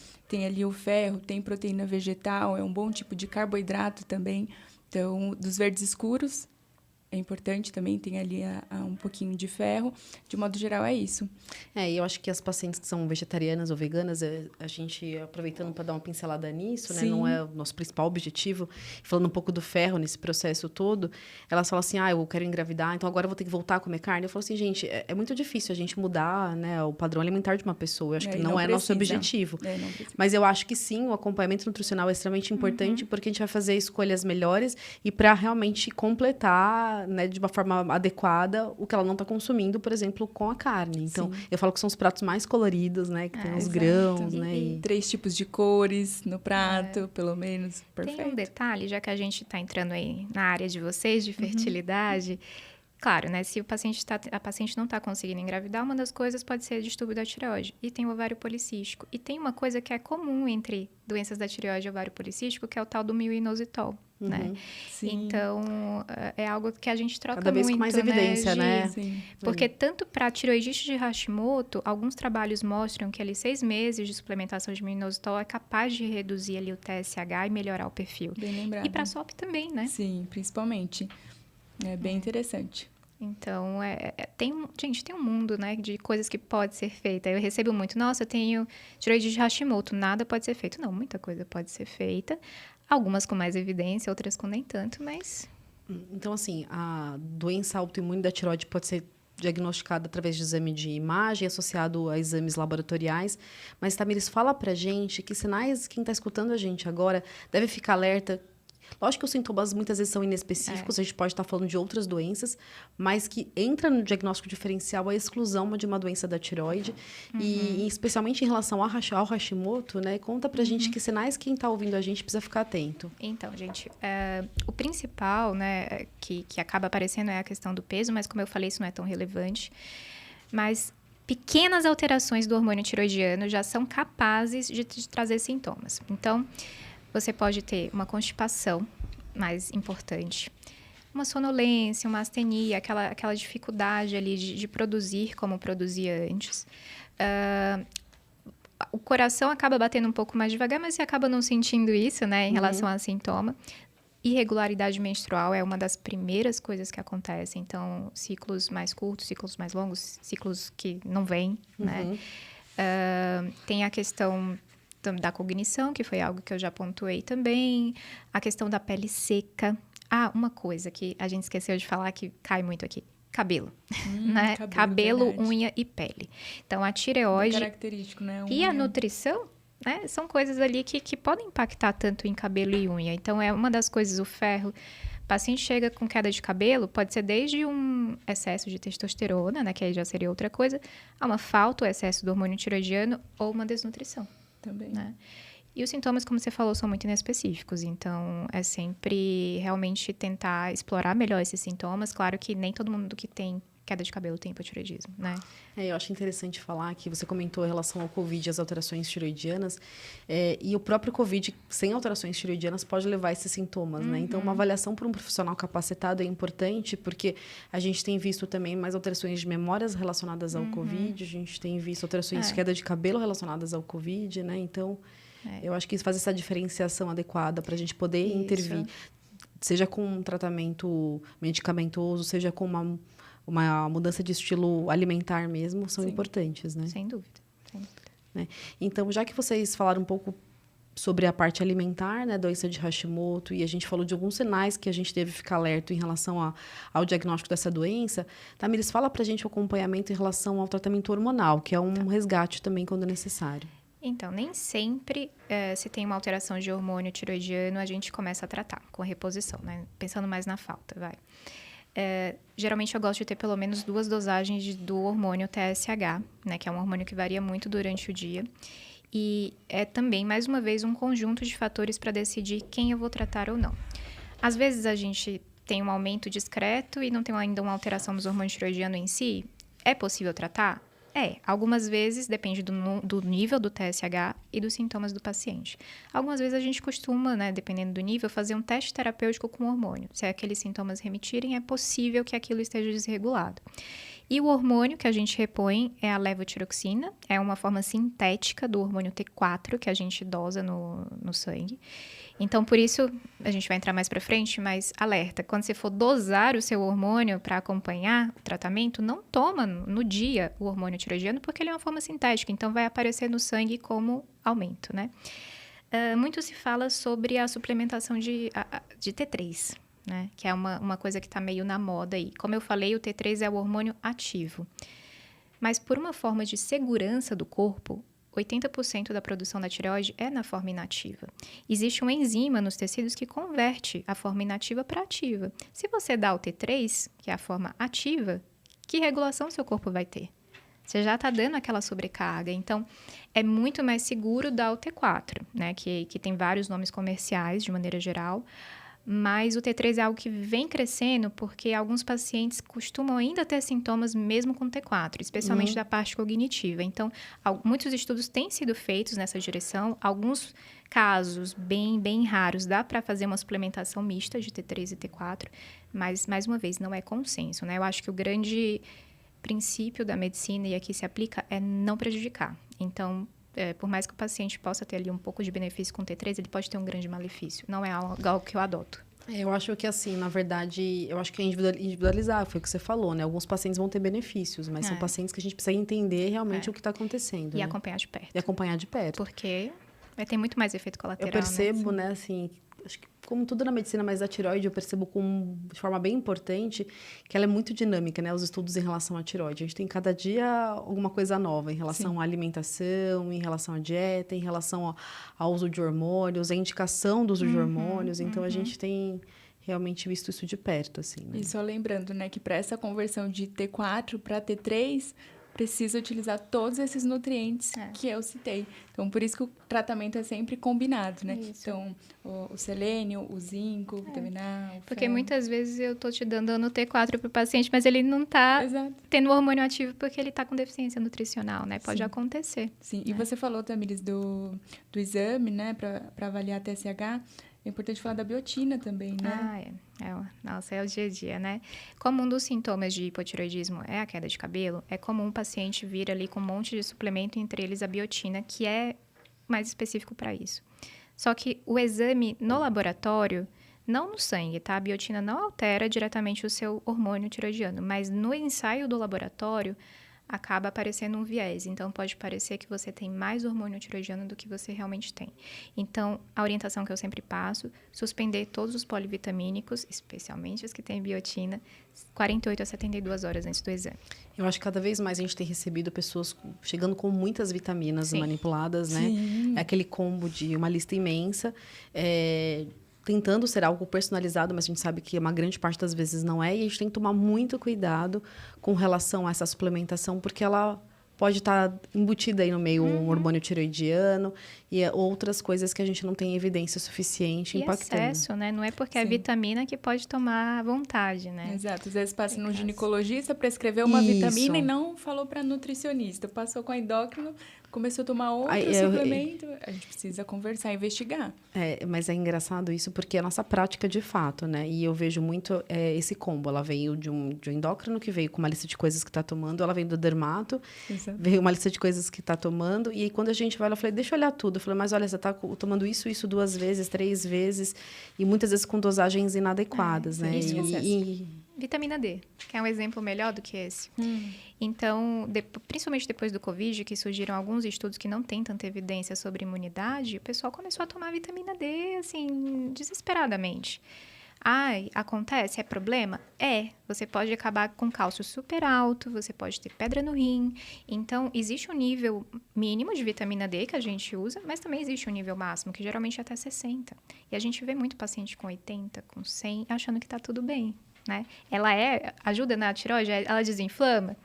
ali o ferro, tem proteína vegetal, é um bom tipo de carboidrato também. Então, dos verdes escuros, é importante também, tem ali um pouquinho de ferro. De modo geral, é isso. E eu acho que as pacientes que são vegetarianas ou veganas, a gente, aproveitando para dar uma pincelada nisso, né? Não é o nosso principal objetivo, falando um pouco do ferro nesse processo todo, elas falam assim, eu quero engravidar, então agora eu vou ter que voltar a comer carne. Eu falo assim, gente, é muito difícil a gente mudar, né, o padrão alimentar de uma pessoa. Eu acho que não é nosso objetivo. Mas eu acho que sim, o acompanhamento nutricional é extremamente importante, porque a gente vai fazer escolhas melhores e para realmente completar, né, de uma forma adequada o que ela não está consumindo, por exemplo, com a carne. Então, eu falo que são os pratos mais coloridos, né? Que tem os grãos, né? E 3 tipos de cores no prato, pelo menos. Perfeito. Tem um detalhe, já que a gente está entrando aí na área de vocês, de fertilidade. Claro, né? Se a paciente não está conseguindo engravidar, uma das coisas pode ser distúrbio da tireoide. E tem o ovário policístico. E tem uma coisa que é comum entre doenças da tireoide e ovário policístico, que é o tal do mioinositol, né? Sim. Então, é algo que a gente troca cada vez muito, com mais evidência, né? Sim. Porque tanto para a tireoidite de Hashimoto, alguns trabalhos mostram que ali 6 meses de suplementação de mioinositol é capaz de reduzir ali o TSH e melhorar o perfil. Bem lembrado. E para a SOP também, né? Sim, principalmente. É bem interessante. Então, gente, tem um mundo, né, de coisas que pode ser feita. Eu recebo muito, nossa, eu tenho tireoide de Hashimoto, nada pode ser feito. Não, muita coisa pode ser feita. Algumas com mais evidência, outras com nem tanto, mas... Então, assim, a doença autoimune da tireoide pode ser diagnosticada através de exame de imagem, associado a exames laboratoriais. Mas, Tamires, fala pra gente que sinais, quem está escutando a gente agora, deve ficar alerta. Lógico que os sintomas muitas vezes são inespecíficos, a gente pode estar falando de outras doenças, mas que entra no diagnóstico diferencial a exclusão de uma doença da tireoide, e especialmente em relação ao Hashimoto, né? Conta pra gente que sinais quem está ouvindo a gente precisa ficar atento. Então, gente, o principal, né, que acaba aparecendo é a questão do peso, mas como eu falei, isso não é tão relevante. Mas pequenas alterações do hormônio tiroidiano já são capazes de trazer sintomas. Então, você pode ter uma constipação mais importante, uma sonolência, uma astenia, aquela dificuldade ali de produzir como produzia antes. O coração acaba batendo um pouco mais devagar, mas você acaba não sentindo isso, né, em relação a sintoma. Irregularidade menstrual é uma das primeiras coisas que acontecem. Então, ciclos mais curtos, ciclos mais longos, ciclos que não vêm, né? Tem a questão da cognição, que foi algo que eu já pontuei também. A questão da pele seca. Uma coisa que a gente esqueceu de falar que cai muito aqui. Cabelo, né? Cabelo, unha e pele. Então, a tireoide... É característico, né? E a nutrição, né? São coisas ali que podem impactar tanto em cabelo e unha. Então, é uma das coisas, o ferro. O paciente chega com queda de cabelo, pode ser desde um excesso de testosterona, né? Que aí já seria outra coisa, a uma falta ou excesso do hormônio tiroidiano ou uma desnutrição. Também. Né? E os sintomas, como você falou, são muito inespecíficos. Então, é sempre realmente tentar explorar melhor esses sintomas. Claro que nem todo mundo que tem queda de cabelo tem hipotireoidismo, né? Eu acho interessante falar que você comentou em relação ao COVID e as alterações tireoidianas, e o próprio COVID, sem alterações tireoidianas, pode levar a esses sintomas, né? Então, uma avaliação por um profissional capacitado é importante, porque a gente tem visto também mais alterações de memórias relacionadas ao COVID, a gente tem visto alterações de queda de cabelo relacionadas ao COVID, né? Então, eu acho que isso faz essa diferenciação adequada para a gente poder intervir, seja com um tratamento medicamentoso, seja com uma mudança de estilo alimentar mesmo, são importantes, né? Sem dúvida. Né? Então, já que vocês falaram um pouco sobre a parte alimentar, né, doença de Hashimoto, e a gente falou de alguns sinais que a gente deve ficar alerta em relação ao diagnóstico dessa doença, Tamires, fala pra gente o acompanhamento em relação ao tratamento hormonal, que é um resgate também quando necessário. Então, nem sempre, se tem uma alteração de hormônio tiroidiano, a gente começa a tratar com reposição, né? Pensando mais na falta, vai. Geralmente, eu gosto de ter pelo menos 2 dosagens do hormônio TSH, né? Que é um hormônio que varia muito durante o dia. E é também, mais uma vez, um conjunto de fatores para decidir quem eu vou tratar ou não. Às vezes, a gente tem um aumento discreto e não tem ainda uma alteração dos hormônios tiroidianos em si. É possível tratar? Algumas vezes depende do nível do TSH e dos sintomas do paciente. Algumas vezes a gente costuma, né, dependendo do nível, fazer um teste terapêutico com hormônio. Se aqueles sintomas remitirem, é possível que aquilo esteja desregulado. E o hormônio que a gente repõe é a levotiroxina, é uma forma sintética do hormônio T4 que a gente dosa no sangue. Então, por isso, a gente vai entrar mais para frente, mas alerta, quando você for dosar o seu hormônio para acompanhar o tratamento, não toma no dia o hormônio tiroidiano, porque ele é uma forma sintética, então vai aparecer no sangue como aumento, né? Muito se fala sobre a suplementação de T3, né? Que é uma coisa que está meio na moda aí. Como eu falei, o T3 é o hormônio ativo. Mas por uma forma de segurança do corpo, 80% da produção da tireoide é na forma inativa. Existe uma enzima nos tecidos que converte a forma inativa para ativa. Se você dá o T3, que é a forma ativa, que regulação seu corpo vai ter? Você já está dando aquela sobrecarga. Então, é muito mais seguro dar o T4, né? Que tem vários nomes comerciais, de maneira geral. Mas o T3 é algo que vem crescendo porque alguns pacientes costumam ainda ter sintomas mesmo com T4, especialmente da parte cognitiva. Então, muitos estudos têm sido feitos nessa direção. Alguns casos bem raros dá para fazer uma suplementação mista de T3 e T4, mas, mais uma vez, não é consenso, né? Eu acho que o grande princípio da medicina, e aqui se aplica, é não prejudicar. Então, por mais que o paciente possa ter ali um pouco de benefício com T3, ele pode ter um grande malefício. Não é algo que eu adoto. Eu acho que, assim, na verdade, eu acho que é individualizar, foi o que você falou, né? Alguns pacientes vão ter benefícios, mas são pacientes que a gente precisa entender realmente o que está acontecendo. E acompanhar de perto. E acompanhar de perto. Porque tem muito mais efeito colateral. Eu percebo, né, assim, acho que como tudo na medicina, mas a tireoide eu percebo de forma bem importante que ela é muito dinâmica, né? Os estudos em relação à tireoide. A gente tem cada dia alguma coisa nova em relação à alimentação, em relação à dieta, em relação ao uso de hormônios, a indicação do uso de hormônios. Então, a gente tem realmente visto isso de perto, assim, né? E só lembrando, né, que para essa conversão de T4 para T3, precisa utilizar todos esses nutrientes que eu citei. Então, por isso que o tratamento é sempre combinado, né? Isso. Então, o selênio, o zinco, o vitamina A, o Porque muitas vezes eu tô te dando no T4 pro paciente, mas ele não tá tendo o hormônio ativo porque ele tá com deficiência nutricional, né? Pode acontecer. Sim, e você falou, Tamires, do exame, né, para avaliar a TSH. É importante falar da biotina também, né? Nossa, é o dia a dia, né? Como um dos sintomas de hipotireoidismo é a queda de cabelo, é comum o paciente vir ali com um monte de suplemento, entre eles a biotina, que é mais específico para isso. Só que o exame no laboratório, não no sangue, tá? A biotina não altera diretamente o seu hormônio tiroidiano, mas no ensaio do laboratório acaba aparecendo um viés. Então, pode parecer que você tem mais hormônio tiroidiano do que você realmente tem. Então, a orientação que eu sempre passo, suspender todos os polivitamínicos, especialmente os que têm biotina, 48 a 72 horas antes do exame. Eu acho que cada vez mais a gente tem recebido pessoas chegando com muitas vitaminas manipuladas, né? É aquele combo de uma lista imensa, tentando ser algo personalizado, mas a gente sabe que uma grande parte das vezes não é, e a gente tem que tomar muito cuidado com relação a essa suplementação, porque ela pode estar embutida aí no meio um hormônio tiroidiano e outras coisas que a gente não tem evidência suficiente E impactando. excesso, né? Não é porque é Sim. vitamina que pode tomar à vontade, né? Exato. Às vezes passa no Caso. ginecologista, prescreveu uma Isso. vitamina e não falou para nutricionista. Passou com a endócrino, começou a tomar outro Aí, suplemento. A gente precisa conversar, investigar. Mas é engraçado isso porque é a nossa prática de fato, né? E eu vejo muito esse combo. Ela veio de um endócrino que veio com uma lista de coisas que está tomando, ela veio do dermato, Exato. veio uma lista de coisas que está tomando, e aí quando a gente vai, ela falei, deixa eu olhar tudo. Eu falei, mas olha, você está tomando isso 2 vezes, 3 vezes, e muitas vezes com dosagens inadequadas, né? isso. E Vitamina D, que é um exemplo melhor do que esse. Então, principalmente depois do Covid, que surgiram alguns estudos que não têm tanta evidência sobre imunidade, o pessoal começou a tomar vitamina D, assim, desesperadamente. Ai, acontece? É problema? É. Você pode acabar com cálcio super alto, você pode ter pedra no rim. Então, existe um nível mínimo de vitamina D que a gente usa, mas também existe um nível máximo, que geralmente é até 60. E a gente vê muito paciente com 80, com 100, achando que tá tudo bem, né? Ela ajuda na tireoide, ela desinflama.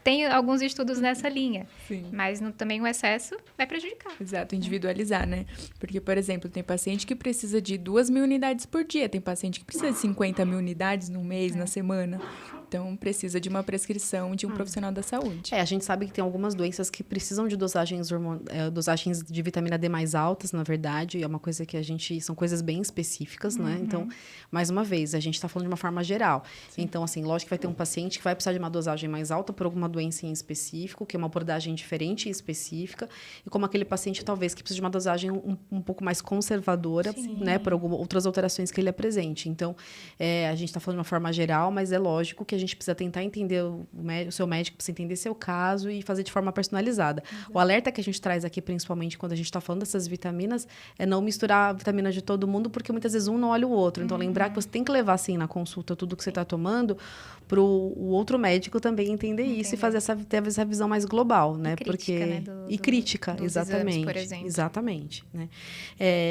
Tem alguns estudos nessa linha, Sim. mas também o excesso vai prejudicar. Exato, individualizar, né? Porque, por exemplo, tem paciente que precisa de 2.000 unidades por dia, tem paciente que precisa de 50.000 unidades no mês, na semana. Então, precisa de uma prescrição de um profissional da saúde. a gente sabe que tem algumas doenças que precisam de dosagens de vitamina D mais altas, na verdade. É uma coisa que são coisas bem específicas, né? Então, mais uma vez, a gente está falando de uma forma geral. Sim. Então, assim, lógico que vai ter um paciente que vai precisar de uma dosagem mais alta por alguma doença em específico, que é uma abordagem diferente e específica. E como aquele paciente, talvez, que precisa de uma dosagem um pouco mais conservadora, Sim. né? Por outras alterações que ele apresente. Então, a gente está falando de uma forma geral, mas é lógico que a gente precisa tentar entender, o seu médico precisa entender seu caso e fazer de forma personalizada. O alerta que a gente traz aqui, principalmente quando a gente está falando dessas vitaminas, é não misturar a vitamina de todo mundo, porque muitas vezes um não olha o outro. Então, lembrar que você tem que levar, assim, na consulta, tudo que você está tomando, para o outro médico também entender isso e fazer ter essa visão mais global, né? E crítica, né? Crítica, dos exatamente. Exames, por exemplo. Exatamente, né?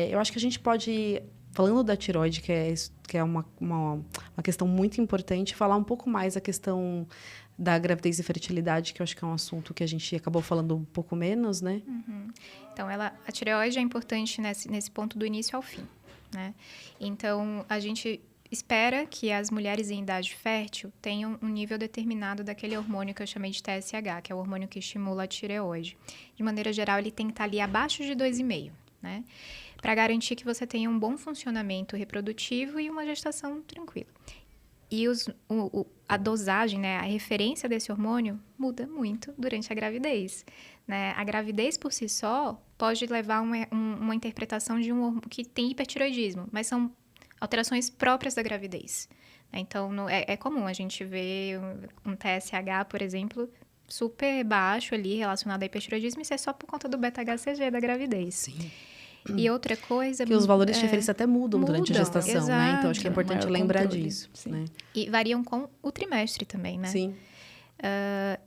Eu acho que a gente pode, falando da tireoide, que é uma questão muito importante, falar um pouco mais a questão da gravidez e fertilidade, que eu acho que é um assunto que a gente acabou falando um pouco menos, né? Então, a tireoide é importante nesse ponto do início ao fim, né? Então, a gente espera que as mulheres em idade fértil tenham um nível determinado daquele hormônio que eu chamei de TSH, que é o hormônio que estimula a tireoide. De maneira geral, ele tem que estar ali abaixo de 2,5, né? Para garantir que você tenha um bom funcionamento reprodutivo e uma gestação tranquila. E a dosagem, né, a referência desse hormônio muda muito durante a gravidez, né? A gravidez por si só pode levar uma interpretação de um hormônio que tem hipertireoidismo, mas são alterações próprias da gravidez. Então, é comum a gente ver um TSH, por exemplo, super baixo ali relacionado ao hipertireoidismo, isso é só por conta do beta-HCG da gravidez. Sim. E outra coisa... Que os valores de referência até mudam durante a gestação, exato, né? Então, acho que é importante lembrar controle, disso, sim. né? E variam com o trimestre também, né? Sim.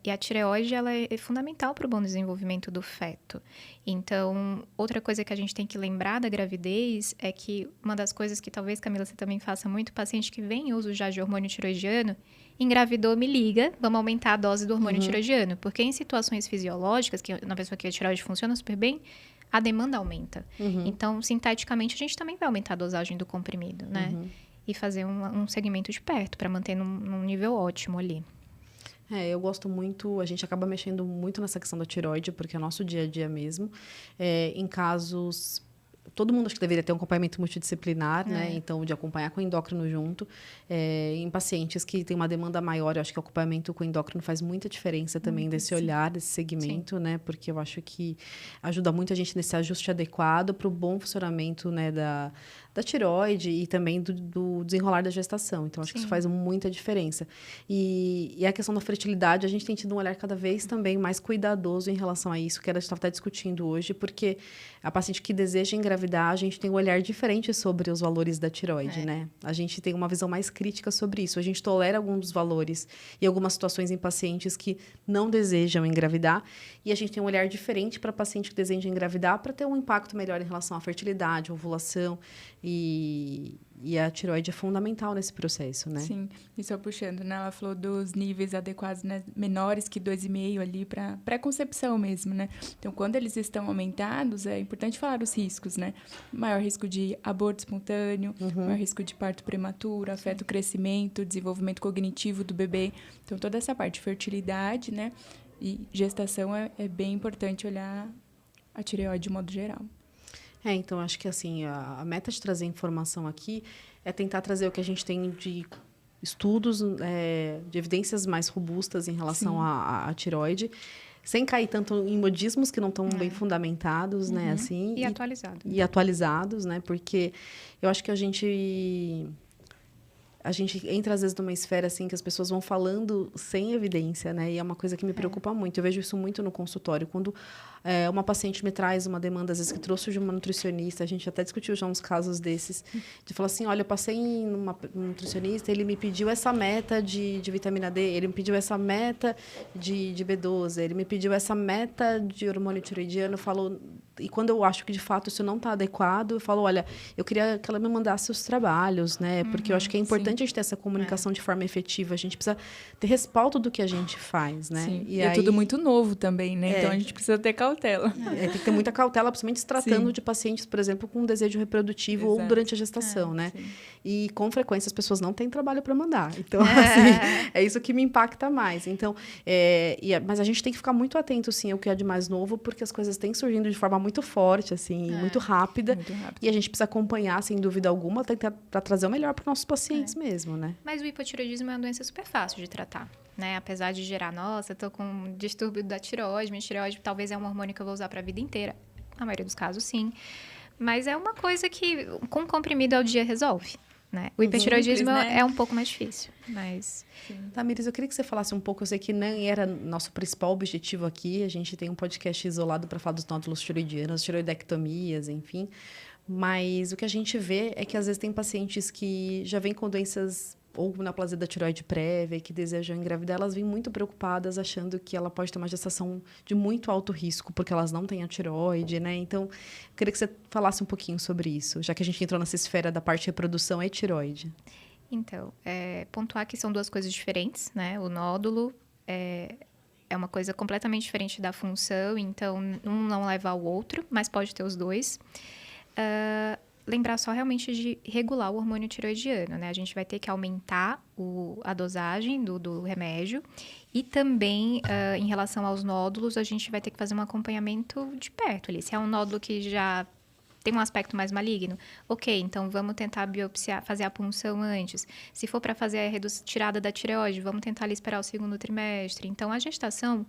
E a tireoide, ela é fundamental para o bom desenvolvimento do feto. Então, outra coisa que a gente tem que lembrar da gravidez é que uma das coisas que talvez, Camila, você também faça muito, paciente que vem em uso já de hormônio tiroidiano, engravidou, me liga, vamos aumentar a dose do hormônio tiroidiano. Porque em situações fisiológicas, que na pessoa que a tireoide funciona super bem, a demanda aumenta. Então, sinteticamente, a gente também vai aumentar a dosagem do comprimido, né? E fazer um segmento de perto, para manter num nível ótimo ali. Eu gosto muito, a gente acaba mexendo muito nessa questão da tireoide, porque é nosso dia a dia mesmo. Em casos, todo mundo acho que deveria ter um acompanhamento multidisciplinar, né? Então, de acompanhar com o endócrino junto. Em pacientes que têm uma demanda maior, eu acho que o acompanhamento com o endócrino faz muita diferença também desse olhar, desse segmento, né? Porque eu acho que ajuda muito a gente nesse ajuste adequado para o bom funcionamento, né, da tireoide e também do desenrolar da gestação. Então, acho que isso faz muita diferença. E a questão da fertilidade, a gente tem tido um olhar cada vez também mais cuidadoso em relação a isso, que a gente estava até discutindo hoje, porque a paciente que deseja engravidar, a gente tem um olhar diferente sobre os valores da tireoide, né? A gente tem uma visão mais crítica sobre isso. A gente tolera alguns dos valores e algumas situações em pacientes que não desejam engravidar, e a gente tem um olhar diferente para paciente que deseja engravidar para ter um impacto melhor em relação à fertilidade, ovulação. E E a tireoide é fundamental nesse processo, né? Sim, e só puxando, né? Ela falou dos níveis adequados, né? Menores que 2,5 ali para pré-concepção mesmo, né? Então, quando eles estão aumentados, é importante falar os riscos, né? Maior risco de aborto espontâneo, maior risco de parto prematuro, afeta o crescimento, desenvolvimento cognitivo do bebê. Então, toda essa parte de fertilidade, né? E gestação é bem importante olhar a tireoide de modo geral. Então, acho que assim, a meta de trazer informação aqui é tentar trazer o que a gente tem de estudos, de evidências mais robustas em relação à tireoide, sem cair tanto em modismos que não estão bem fundamentados, né? Assim, E atualizados. E atualizados, né? Porque eu acho que a gente entra, às vezes, numa esfera, assim, que as pessoas vão falando sem evidência, né? E é uma coisa que me preocupa muito. Eu vejo isso muito no consultório. Quando uma paciente me traz uma demanda, às vezes, que trouxe de uma nutricionista, a gente até discutiu já uns casos desses, de falar assim, olha, eu passei num nutricionista, ele me pediu essa meta de vitamina D, ele me pediu essa meta de B12, ele me pediu essa meta de hormônio tiroidiano, falou... E quando eu acho que, de fato, isso não está adequado, eu falo, olha, eu queria que ela me mandasse os trabalhos, né? Porque eu acho que é importante a gente ter essa comunicação de forma efetiva. A gente precisa ter respaldo do que a gente faz, né? Sim. E é aí, tudo muito novo também, né? Então, a gente precisa ter cautela. tem que ter muita cautela, principalmente se tratando de pacientes, por exemplo, com desejo reprodutivo ou durante a gestação, né? Sim. E, com frequência, as pessoas não têm trabalho para mandar. Então, assim, é isso que me impacta mais. Então, mas a gente tem que ficar muito atento, sim, ao que é de mais novo, porque as coisas têm surgindo de forma muito forte, assim, muito rápida. Muito rápido. E a gente precisa acompanhar, sem dúvida alguma, para trazer o melhor para os nossos pacientes mesmo, né? Mas o hipotireoidismo é uma doença super fácil de tratar, né? Apesar de gerar, nossa, eu tô com um distúrbio da tireoide, minha tireoide talvez é um hormônio que eu vou usar para a vida inteira. Na maioria dos casos, sim. Mas é uma coisa que, com comprimido ao dia, resolve. Né? O hipertireoidismo é um pouco mais difícil, mas... Tamires, eu queria que você falasse um pouco, eu sei que nem era nosso principal objetivo aqui, a gente tem um podcast isolado para falar dos nódulos tiroidianos, tiroidectomias, enfim, mas o que a gente vê é que às vezes tem pacientes que já vêm com doenças ou neoplasia da tireoide prévia, que desejam engravidar, elas vêm muito preocupadas, achando que ela pode ter uma gestação de muito alto risco, porque elas não têm a tireoide, né? Então, eu queria que você falasse um pouquinho sobre isso, já que a gente entrou nessa esfera da parte de reprodução e tireoide. Então, pontuar que são duas coisas diferentes, né? O nódulo é uma coisa completamente diferente da função, então um não leva ao outro, mas pode ter os dois. Lembrar só realmente de regular o hormônio tiroidiano, né? A gente vai ter que aumentar a dosagem do remédio e também, em relação aos nódulos, a gente vai ter que fazer um acompanhamento de perto ali. Se é um nódulo que já tem um aspecto mais maligno, ok, então vamos tentar biopsiar, fazer a punção antes. Se for para fazer a retirada da tireoide, vamos tentar ali esperar o segundo trimestre. Então, a gestação...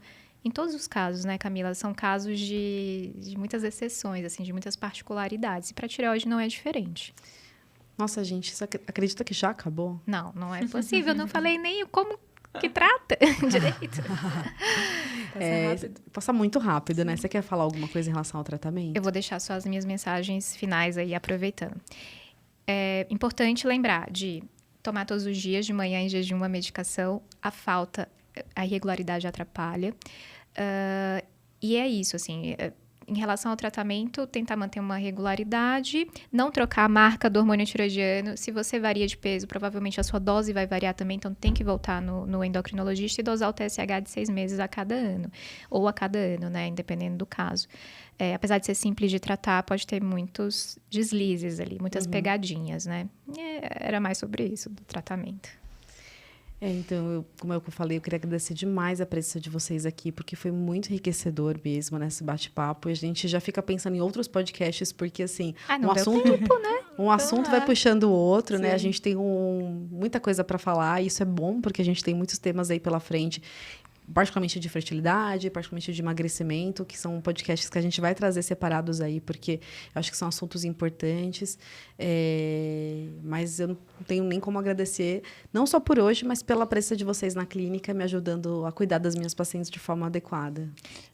Em todos os casos, né, Camila, são casos de muitas exceções, assim, de muitas particularidades. E para a tireoide não é diferente. Nossa, gente, você acredita que já acabou? Não é possível. Não falei nem como que trata direito. Passa muito rápido, né? Você quer falar alguma coisa em relação ao tratamento? Eu vou deixar só as minhas mensagens finais aí, aproveitando. É importante lembrar de tomar todos os dias, de manhã em jejum, a medicação. A irregularidade atrapalha. E é isso, assim, em relação ao tratamento, tentar manter uma regularidade, não trocar a marca do hormônio tiroidiano. Se você varia de peso, provavelmente a sua dose vai variar também, então tem que voltar no endocrinologista e dosar o TSH de 6 meses a cada ano, ou a cada ano, né, independendo do caso. Apesar de ser simples de tratar, pode ter muitos deslizes ali, muitas pegadinhas, né? Era mais sobre isso, do tratamento. Então, como eu falei, eu queria agradecer demais a presença de vocês aqui, porque foi muito enriquecedor mesmo, nesse bate-papo. E a gente já fica pensando em outros podcasts, porque, assim, não deu tempo, né? Um assunto vai puxando o outro, né? A gente tem muita coisa para falar, e isso é bom, porque a gente tem muitos temas aí pela frente, particularmente de fertilidade, particularmente de emagrecimento, que são podcasts que a gente vai trazer separados aí, porque eu acho que são assuntos importantes. Mas eu não tenho nem como agradecer, não só por hoje, mas pela presença de vocês na clínica, me ajudando a cuidar das minhas pacientes de forma adequada.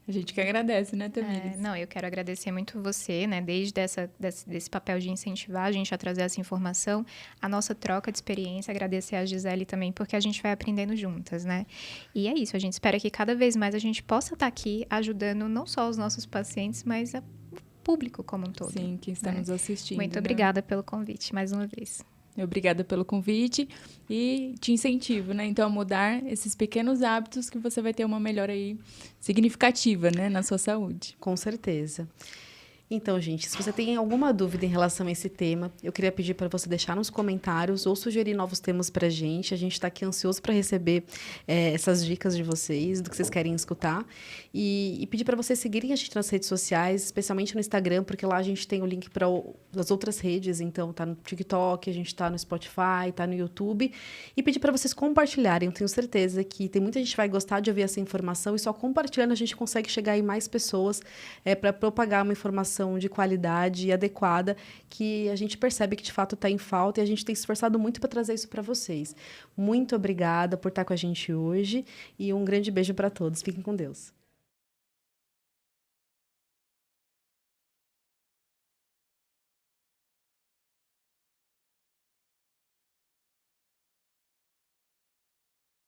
A gente que agradece, né, Tamires? Eu quero agradecer muito você, né, desde desse papel de incentivar a gente a trazer essa informação, a nossa troca de experiência, agradecer a Gisele também, porque a gente vai aprendendo juntas, né? E é isso, a gente espera que cada vez mais a gente possa estar aqui ajudando não só os nossos pacientes, mas o público como um todo. Sim, quem está nos assistindo. Muito obrigada pelo convite, mais uma vez. Obrigada pelo convite e te incentivo, né? Então, a mudar esses pequenos hábitos que você vai ter uma melhora aí significativa, né, na sua saúde. Com certeza. Então, gente, se você tem alguma dúvida em relação a esse tema, eu queria pedir para você deixar nos comentários ou sugerir novos temas para a gente. A gente está aqui ansioso para receber essas dicas de vocês, do que vocês querem escutar. E pedir para vocês seguirem a gente nas redes sociais, especialmente no Instagram, porque lá a gente tem o link para as outras redes. Então, tá no TikTok, a gente está no Spotify, tá no YouTube. E pedir para vocês compartilharem. Eu tenho certeza que tem muita gente que vai gostar de ouvir essa informação e só compartilhando a gente consegue chegar em mais pessoas para propagar uma informação de qualidade e adequada que a gente percebe que de fato está em falta e a gente tem se esforçado muito para trazer isso para vocês. Muito obrigada por estar com a gente hoje e um grande beijo para todos. Fiquem com Deus.